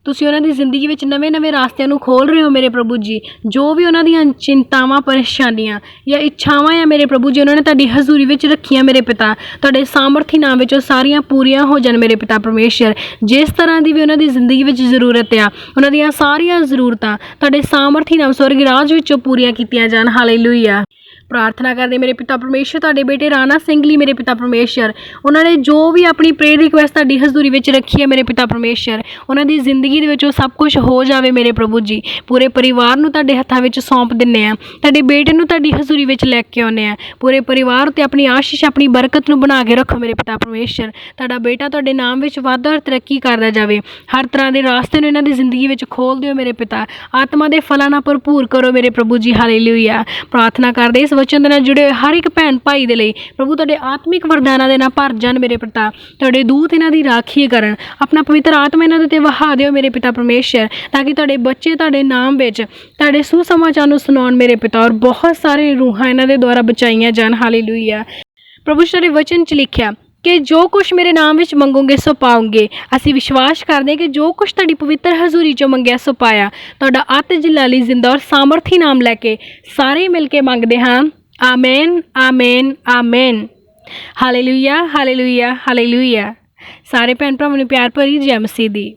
ਤੁਸੀਂ ਉਹਨਾਂ ਦੀ ਜ਼ਿੰਦਗੀ ਵਿੱਚ ਨਵੇਂ-ਨਵੇਂ ਰਾਸਤਿਆਂ ਨੂੰ ਖੋਲ੍ਹ ਰਹੇ ਹੋ ਮੇਰੇ ਪ੍ਰਭੂ ਜੀ। ਜੋ ਵੀ ਉਹਨਾਂ ਦੀਆਂ ਚਿੰਤਾਵਾਂ, ਪਰੇਸ਼ਾਨੀਆਂ ਜਾਂ ਇੱਛਾਵਾਂ ਆ ਮੇਰੇ ਪ੍ਰਭੂ ਜੀ, ਉਹਨਾਂ ਨੇ ਤੁਹਾਡੀ ਹਜ਼ੂਰੀ ਵਿੱਚ ਰੱਖੀਆਂ ਮੇਰੇ ਪਿਤਾ, ਤੁਹਾਡੇ ਸਾਮਰਥੀ ਨਾਮ ਵਿੱਚ ਉਹ ਸਾਰੀਆਂ ਪੂਰੀਆਂ ਹੋ ਜਾਣ ਮੇਰੇ ਪਿਤਾ ਪਰਮੇਸ਼ਰ। ਜਿਸ ਤਰ੍ਹਾਂ ਦੀ ਵੀ ਉਹਨਾਂ ਦੀ ਜ਼ਿੰਦਗੀ ਵਿੱਚ ਜ਼ਰੂਰਤ ਆ, ਉਹਨਾਂ ਦੀਆਂ ਸਾਰੀਆਂ ਜ਼ਰੂਰਤਾਂ ਤੁਹਾਡੇ ਸਾਮਰਥੀ ਨਾਮ ਸਵਰਗੀ ਰਾਜ ਵਿੱਚੋਂ ਪੂਰੀਆਂ ਕੀਤੀਆਂ ਜਾਣ। ਹਾਲੇਲੂਇਆ। प्रार्थना करते मेरे पिता परमेश्वर तुहाडे बेटे राणा सिंह लई मेरे पिता परमेश्वर, उन्होंने जो भी अपनी प्रेयर रिक्वेस्ट तुहाडी हज़ूरी विच रखी है मेरे पिता परमेश्वर, उन्हां दी जिंदगी दे विच सब कुछ हो जावे मेरे प्रभु जी। पूरे परिवार नूं तुहाडे हत्थां विच सौंप दिंदे आ, तुहाडे बेटे नूं तुहाडी हज़ूरी विच लैके आउंदे आ। पूरे परिवार ते अपनी आशीष अपनी बरकत नूं बना के रखो मेरे पिता परमेश्वर। तुहाडा बेटा तुहाडे नाम विच वाधा और तरक्की करदा जावे, हर तरह के रास्ते नूं इन्हां दी जिंदगी विच खोल दिओ मेरे पिता, आत्मा दे फलां नाल भरपूर करो मेरे प्रभु जी। हालेलुया। प्रार्थना करदे इस ਵਚਨ ਦੇ ਨਾਲ ਜੁੜੇ ਹੋਏ ਹਰ ਇੱਕ ਭੈਣ ਭਾਈ ਦੇ ਲਈ ਪ੍ਰਭੂ ਤੁਹਾਡੇ ਆਤਮਿਕ ਵਰਦਾਨਾਂ ਦੇ ਨਾਲ ਭਰ ਜਾਣ ਮੇਰੇ ਪਿਤਾ। ਤੁਹਾਡੇ ਦੂਤ ਇਹਨਾਂ ਦੀ ਰਾਖੀ ਕਰਨ, ਆਪਣਾ ਪਵਿੱਤਰ ਆਤਮਾ ਇਹਨਾਂ ਦੇ ਉੱਤੇ ਵਹਾ ਦਿਓ ਮੇਰੇ ਪਿਤਾ ਪਰਮੇਸ਼ਰ, ਤਾਂ ਕਿ ਤੁਹਾਡੇ ਬੱਚੇ ਤੁਹਾਡੇ ਨਾਮ ਵਿੱਚ ਤੁਹਾਡੇ ਸੁਸਮਾਚਾਰ ਨੂੰ ਸੁਣਾਉਣ ਮੇਰੇ ਪਿਤਾ, ਔਰ ਬਹੁਤ ਸਾਰੇ ਰੂਹਾਂ ਇਹਨਾਂ ਦੇ ਦੁਆਰਾ ਬਚਾਈਆਂ ਜਾਣ। ਹਾਲੇਲੂਇਆ। ਪ੍ਰਭੂ ਤੁਹਾਡੇ ਵਚਨ 'ਚ ਲਿਖਿਆ ਕਿ ਜੋ ਕੁਛ ਮੇਰੇ ਨਾਮ ਵਿੱਚ ਮੰਗੋਗੇ ਸੋ ਪਾਓਗੇ। ਅਸੀਂ ਵਿਸ਼ਵਾਸ ਕਰਦੇ ਕਿ ਜੋ ਕੁਛ ਤੁਹਾਡੀ ਪਵਿੱਤਰ ਹਜ਼ੂਰੀ 'ਚੋਂ ਮੰਗਿਆ ਸੋ ਪਾਇਆ। ਤੁਹਾਡਾ ਅਤ ਜਲਾਲੀ ਜ਼ਿੰਦਾ ਔਰ ਸਾਮਰਥੀ ਨਾਮ ਲੈ ਕੇ ਸਾਰੇ ਮਿਲ ਕੇ ਮੰਗਦੇ ਹਾਂ। Amen, amen, amen. Hallelujah, hallelujah, hallelujah. ਸਾਰੇ ਭੈਣ ਭਰਾਵਾਂ ਨੂੰ ਪਿਆਰ ਭਰੀ ਜੈ ਮਸੀਹ ਦੀ।